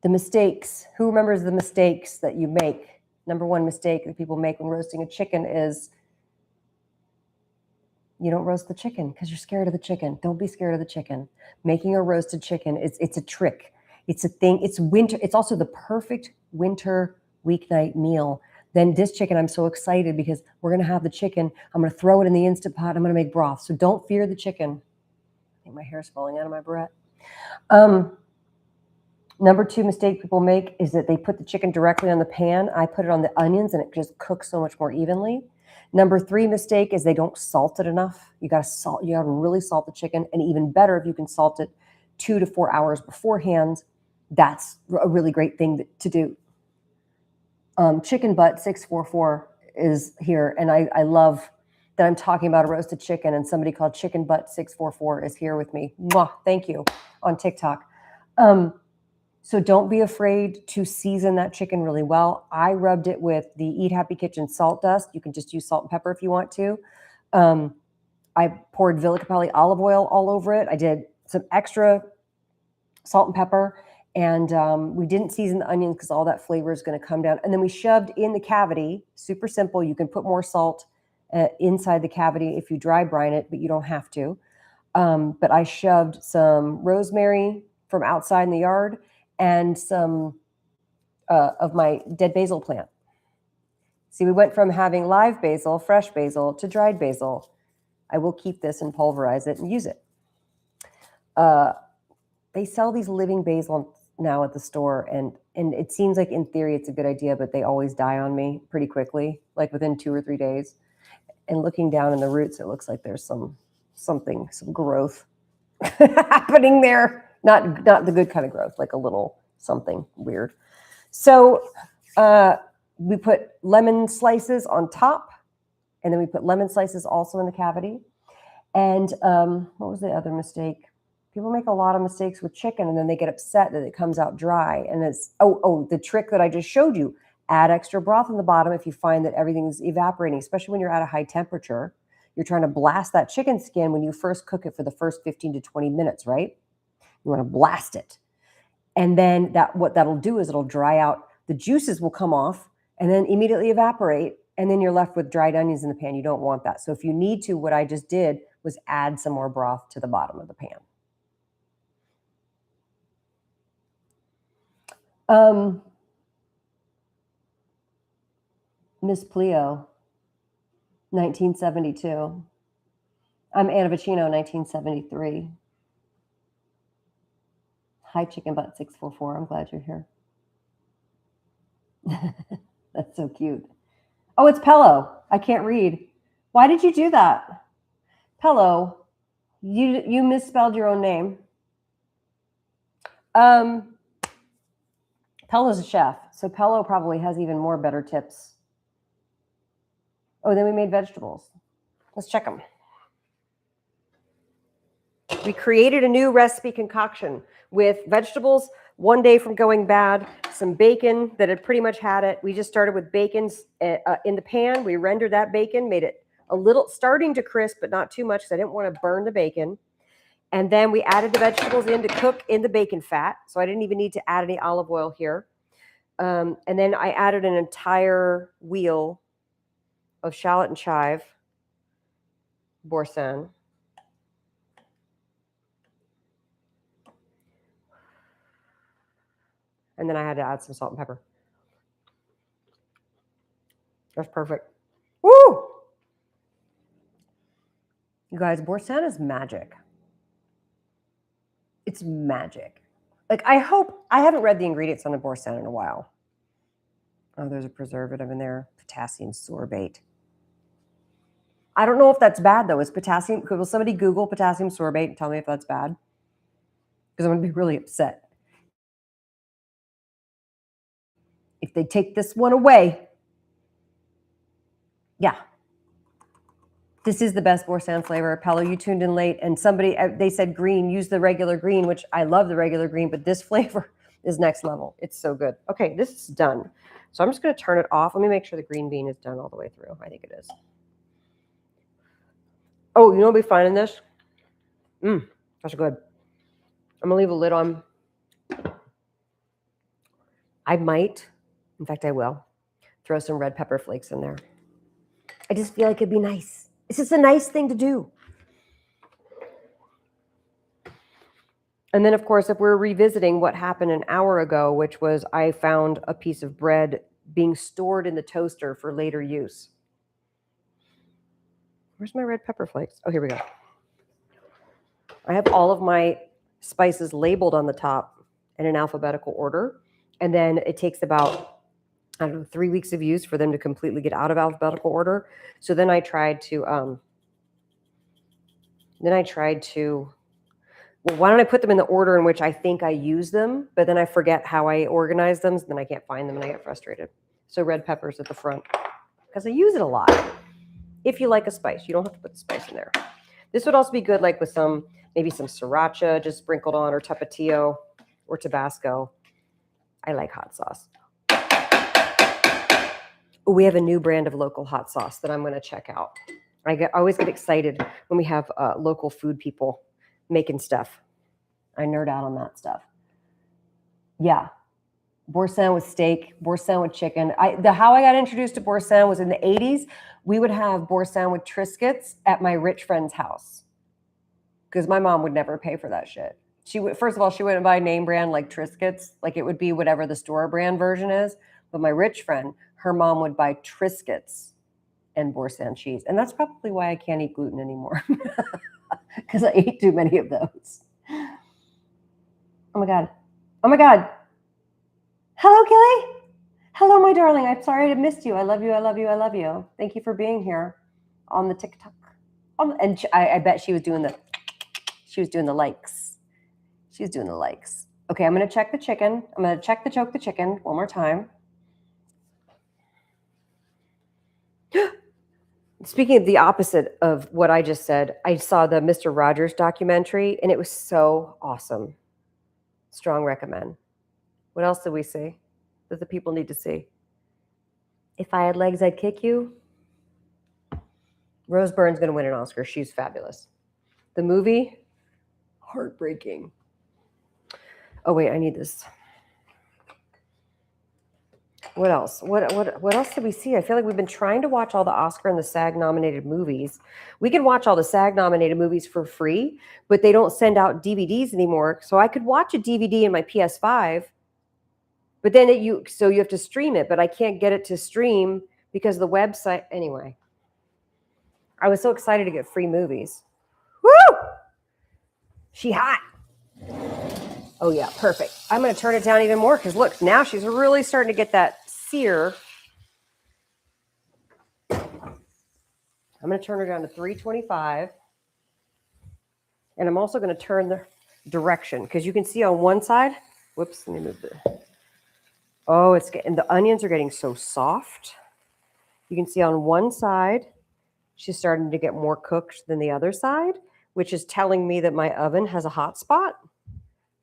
mistakes. Who remembers the mistakes that you make? Number one mistake that people make when roasting a chicken is you don't roast the chicken because you're scared of the chicken. Don't be scared of the chicken. Making a roasted chicken, it's a trick. It's a thing. It's winter. It's also the perfect winter weeknight meal. Then this chicken, I'm so excited because we're going to have the chicken. I'm going to throw it in the Instant Pot. I'm going to make broth. So don't fear the chicken. I think my hair's falling out of my barrette. Number 2 mistake people make is that they put the chicken directly on the pan. I put it on the onions and it just cooks so much more evenly. Number 3 mistake is they don't salt it enough. You got to really salt the chicken, and even better if you can salt it 2 to 4 hours beforehand. That's a really great thing to do. Chicken Butt 644 is here, and I love that I'm talking about a roasted chicken, and somebody called Chicken Butt 644 is here with me. Mwah, thank you, on TikTok. So don't be afraid to season that chicken really well. I rubbed it with the Eat Happy Kitchen salt dust. You can just use salt and pepper if you want to. I poured Villa Capelli olive oil all over it. I did some extra salt and pepper, and we didn't season the onions because all that flavor is going to come down. And then we shoved in the cavity, super simple. You can put more salt inside the cavity if you dry brine it, but you don't have to. But I shoved some rosemary from outside in the yard and some of my dead basil plant. See, we went from having live basil, fresh basil, to dried basil. I will keep this and pulverize it and use it. They sell these living basil now at the store, and it seems like in theory it's a good idea, but they always die on me pretty quickly, like within 2 or 3 days. And looking down in the roots, it looks like there's some growth happening there. Not the good kind of growth, like a little something weird. So we put lemon slices on top, and then we put lemon slices also in the cavity. And what was the other mistake? People make a lot of mistakes with chicken, and then they get upset that it comes out dry. And it's, the trick that I just showed you, add extra broth in the bottom if you find that everything is evaporating, especially when you're at a high temperature. You're trying to blast that chicken skin when you first cook it for the first 15 to 20 minutes, right? You want to blast it. And then what that'll do is it'll dry out. The juices will come off and then immediately evaporate. And then you're left with dried onions in the pan. You don't want that. So if you need to, what I just did was add some more broth to the bottom of the pan. Miss Pleo, 1972. I'm Anna Vicino, 1973. Hi, Chicken Butt 644. I'm glad you're here. That's so cute. Oh, it's Pello. I can't read. Why did you do that? Pello, you misspelled your own name. Pello's a chef, so Pello probably has even more better tips. Oh, then we made vegetables. Let's check them. We created a new recipe concoction with vegetables 1 day from going bad, some bacon that had pretty much had it. We just started with bacon in the pan. We rendered that bacon, made it a little starting to crisp, but not too much because I didn't want to burn the bacon. And then we added the vegetables in to cook in the bacon fat. So I didn't even need to add any olive oil here. And then I added an entire wheel of shallot and chive, boursin. And then I had to add some salt and pepper. That's perfect. Woo! You guys, boursin is magic. It's magic. Like, I haven't read the ingredients on the boursin in a while. Oh, there's a preservative in there. Potassium sorbate. I don't know if that's bad, though. Is potassium, will somebody Google potassium sorbate and tell me if that's bad? Because I'm going to be really upset if they take this one away. Yeah. This is the best boursin flavor. Pello, you tuned in late, and they said green, use the regular green, which I love the regular green, but this flavor is next level. It's so good. Okay, this is done. So I'm just going to turn it off. Let me make sure the green bean is done all the way through. I think it is. Oh, you know what'll be fine in this? That's good. I'm going to leave a lid on. I might, in fact, I will, throw some red pepper flakes in there. I just feel like it'd be nice. It's just a nice thing to do. And then, of course, if we're revisiting what happened an hour ago, which was I found a piece of bread being stored in the toaster for later use. Where's my red pepper flakes? Oh, here we go. I have all of my spices labeled on the top in an alphabetical order. And then it takes about, I don't know, 3 weeks of use for them to completely get out of alphabetical order. So then I tried to, well, why don't I put them in the order in which I think I use them, but then I forget how I organize them, so then I can't find them and I get frustrated. So red peppers at the front, because I use it a lot. If you like a spice, you don't have to put the spice in there. This would also be good like with maybe some sriracha just sprinkled on, or tapatio or Tabasco. I like hot sauce. We have a new brand of local hot sauce that I'm going to check out. I always get excited when we have local food people making stuff. I nerd out on that stuff. Yeah. Boursin with steak, boursin with chicken. How I got introduced to boursin was in the 80s. We would have boursin with Triscuits at my rich friend's house because my mom would never pay for that shit. First of all, she wouldn't buy name brand like Triscuits. Like it would be whatever the store brand version is. But my rich friend, her mom would buy Triscuits and boursin cheese. And that's probably why I can't eat gluten anymore because I ate too many of those. Oh my God. Oh my God. Hello, Kelly. Hello, my darling. I'm sorry I missed you. I love you. I love you. I love you. Thank you for being here on the TikTok. And I bet she was doing the likes. She was doing the likes. Okay, I'm going to check the chicken. I'm going to choke the chicken one more time. Speaking of the opposite of what I just said, I saw the Mr. Rogers documentary, and it was so awesome. Strong recommend. What else did we see that the people need to see? If I had legs, I'd kick you. Rose Byrne's going to win an Oscar. She's fabulous. The movie, heartbreaking. Oh, wait, I need this. What else? What else did we see? I feel like we've been trying to watch all the Oscar and the SAG-nominated movies. We can watch all the SAG-nominated movies for free, but they don't send out DVDs anymore. So I could watch a DVD in my PS5, but then you have to stream it, but I can't get it to stream because the website. Anyway, I was so excited to get free movies. Woo! She hot. Oh, yeah, perfect. I'm going to turn it down even more because, look, now she's really starting to get that sear. I'm going to turn her down to 325. And I'm also going to turn the direction because you can see on one side. Whoops, let me move the. Oh, the onions are getting so soft. You can see on one side, she's starting to get more cooked than the other side, which is telling me that my oven has a hot spot.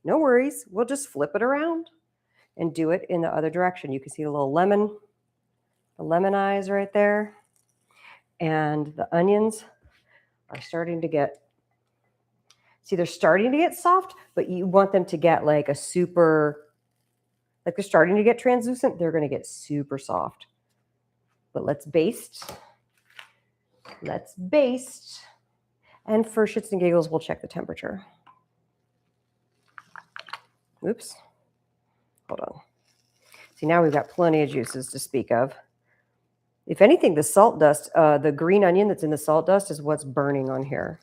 No worries. We'll just flip it around and do it in the other direction. You can see the little lemon eyes right there. And the onions are starting to get, they're starting to get soft, but you want them to get like they're starting to get translucent. They're going to get super soft. But let's baste. And for shits and giggles, we'll check the temperature. Oops. Hold on. See, now we've got plenty of juices to speak of. If anything, the salt dust, the green onion that's in the salt dust is what's burning on here.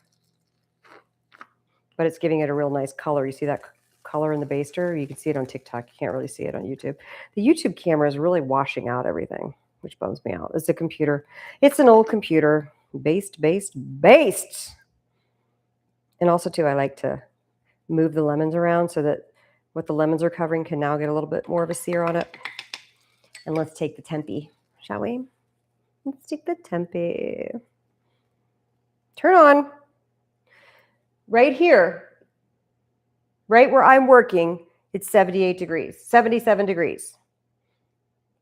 But it's giving it a real nice color. You see that color in the baster? You can see it on TikTok. You can't really see it on YouTube. The YouTube camera is really washing out everything, which bums me out. It's a computer. It's an old computer. Based. And also, too, I like to move the lemons around so that what the lemons are covering can now get a little bit more of a sear on it. And let's take the tempeh, shall we? Let's take the tempeh. Turn on. Right here, right where I'm working, it's 78 degrees, 77 degrees.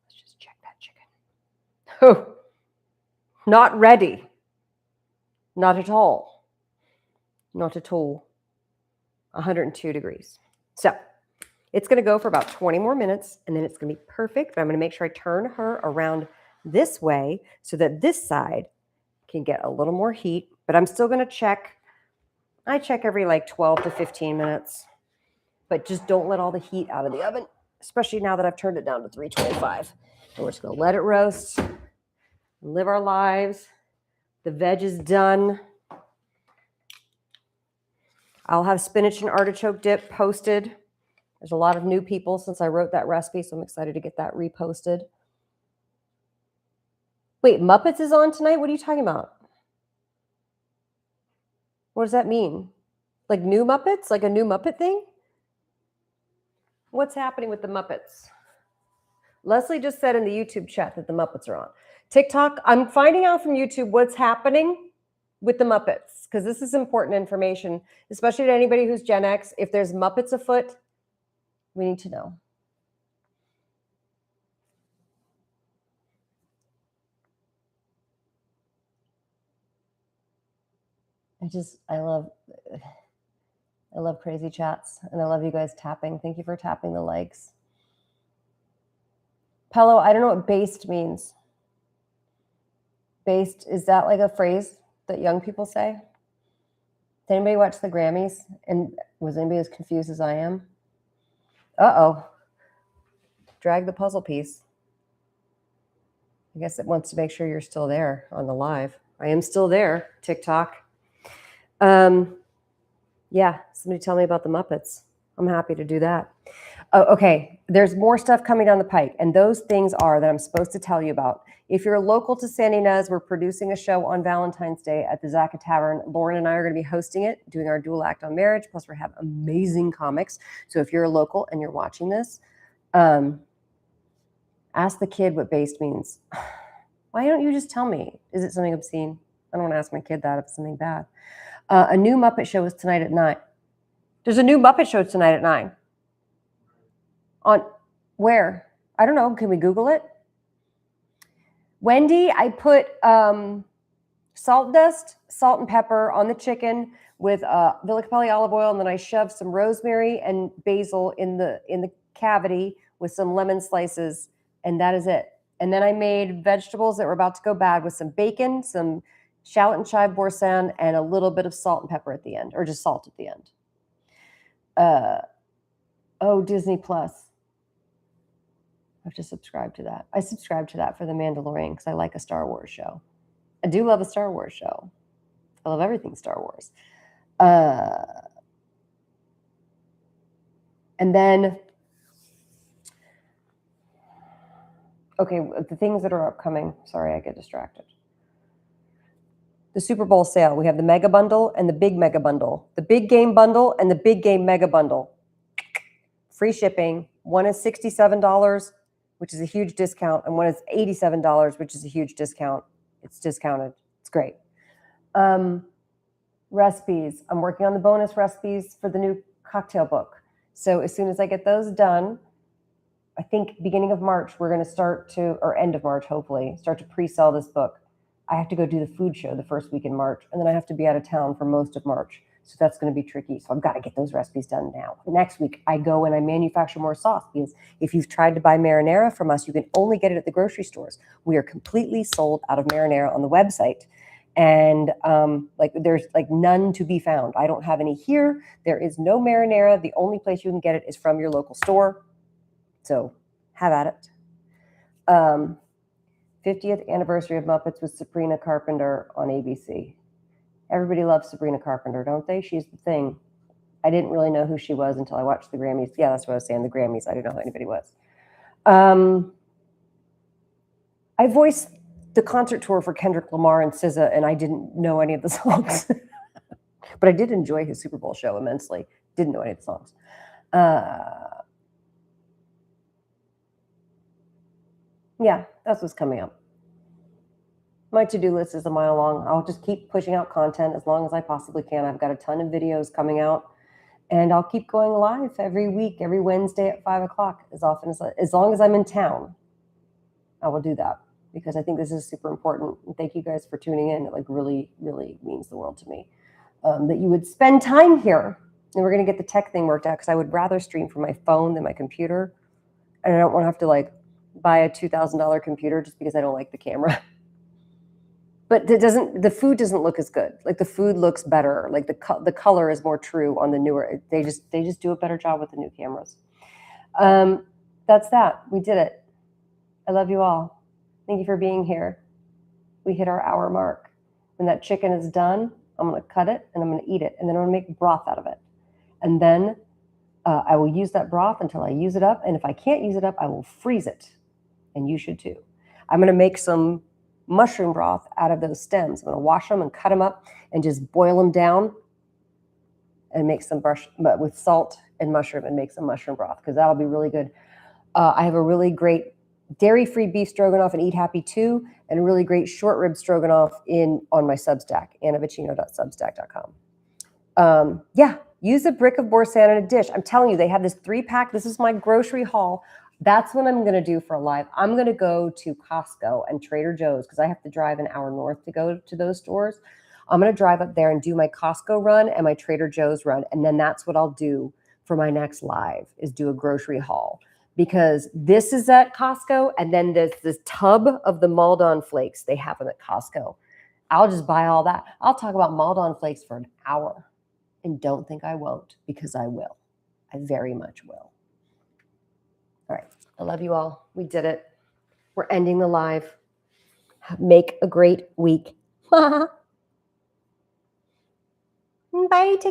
Let's just check that chicken. Oh, not ready. Not at all. Not at all. 102 degrees. So it's going to go for about 20 more minutes, and then it's going to be perfect. But I'm going to make sure I turn her around this way so that this side can get a little more heat. But I'm still going to check. I check every like 12 to 15 minutes. But just don't let all the heat out of the oven, especially now that I've turned it down to 325. we're just going to let it roast, live our lives. The veg is done. I'll have spinach and artichoke dip posted. There's a lot of new people since I wrote that recipe, so I'm excited to get that reposted. Wait, Muppets is on tonight? What are you talking about? What does that mean? Like new Muppets? Like a new Muppet thing? What's happening with the Muppets? Leslie just said in the YouTube chat that the Muppets are on. TikTok, I'm finding out from YouTube what's happening with the Muppets, because this is important information, especially to anybody who's Gen X. If there's Muppets afoot, we need to know. I love crazy chats, and I love you guys tapping. Thank you for tapping the likes. Pello, I don't know what based means. Based, is that like a phrase that young people say? Did anybody watch the Grammys? And was anybody as confused as I am? Uh-oh. Drag the puzzle piece. I guess it wants to make sure you're still there on the live. I am still there, TikTok. Yeah, somebody tell me about the Muppets. I'm happy to do that. Oh, okay, there's more stuff coming down the pike, and those things are that I'm supposed to tell you about. If you're local to San Ynez, we're producing a show on Valentine's Day at the Zaka Tavern. Lauren and I are going to be hosting it, doing our dual act on marriage, plus we have amazing comics. So if you're a local and you're watching this, ask the kid what based means. Why don't you just tell me? Is it something obscene? I don't want to ask my kid that if it's something bad. A new Muppet show is tonight at 9. There's a new Muppet show tonight at 9. On where? I don't know. Can we Google it? Wendy, I put salt dust, salt and pepper on the chicken with Villa Capelli olive oil, and then I shoved some rosemary and basil in the cavity with some lemon slices, and that is it. And then I made vegetables that were about to go bad with some bacon, some shallot and chive boursin, and a little bit of salt and pepper at the end, or just salt at the end. Oh, Disney Plus. I have to subscribe to that. I subscribe to that for The Mandalorian because I like a Star Wars show. I do love a Star Wars show. I love everything Star Wars. And then, okay, the things that are upcoming. Sorry, I get distracted. The Super Bowl sale. We have the mega bundle and the big mega bundle. The big game bundle and the big game mega bundle. Free shipping. One is $67, which is a huge discount, and one is $87, which is a huge discount. It's discounted. It's great. Recipes. I'm working on the bonus recipes for the new cocktail book. So as soon as I get those done, I think beginning of March, we're going to start to, or end of March, hopefully, start to pre-sell this book. I have to go do the food show the first week in March, and then I have to be out of town for most of March. So that's going to be tricky. So I've got to get those recipes done now. Next week, I go and I manufacture more sauce, because if you've tried to buy marinara from us, you can only get it at the grocery stores. We are completely sold out of marinara on the website. And there's none to be found. I don't have any here. There is no marinara. The only place you can get it is from your local store. So have at it. 50th anniversary of Muppets with Sabrina Carpenter on ABC. Everybody loves Sabrina Carpenter, don't they? She's the thing. I didn't really know who she was until I watched the Grammys. Yeah, that's what I was saying, the Grammys. I didn't know who anybody was. I voiced the concert tour for Kendrick Lamar and SZA, and I didn't know any of the songs. But I did enjoy his Super Bowl show immensely. Didn't know any of the songs. Yeah, that's what's coming up. My to-do list is a mile long. I'll just keep pushing out content as long as I possibly can. I've got a ton of videos coming out, and I'll keep going live every week, every Wednesday at 5 o'clock, as long as I'm in town. I will do that, because I think this is super important. And thank you guys for tuning in. It really, really means the world to me that you would spend time here. And we're going to get the tech thing worked out, because I would rather stream from my phone than my computer. And I don't want to have to buy a $2,000 computer just because I don't like the camera. But the food doesn't look as good. The food looks better. The color is more true on the newer. They just do a better job with the new cameras. That's that. We did it. I love you all. Thank you for being here. We hit our hour mark. When that chicken is done, I'm going to cut it and I'm going to eat it. And then I'm going to make broth out of it. And then I will use that broth until I use it up. And if I can't use it up, I will freeze it. And you should too. I'm going to make some mushroom broth out of those stems. I'm going to wash them and cut them up and just boil them down and make some with salt and mushroom and make some mushroom broth because that'll be really good. I have a really great dairy-free beef stroganoff and Eat Happy 2 and a really great short rib stroganoff on my Substack, annavicino.substack.com. Yeah, use a brick of boursin in a dish. I'm telling you, they have this 3-pack. This is my grocery haul. That's what I'm going to do for a live. I'm going to go to Costco and Trader Joe's because I have to drive an hour north to go to those stores. I'm going to drive up there and do my Costco run and my Trader Joe's run. And then that's what I'll do for my next live is do a grocery haul. Because this is at Costco, and then there's this tub of the Maldon flakes. They have them at Costco. I'll just buy all that. I'll talk about Maldon flakes for an hour. And don't think I won't, because I will. I very much will. All right. I love you all. We did it. We're ending the live. Make a great week. Bye. Take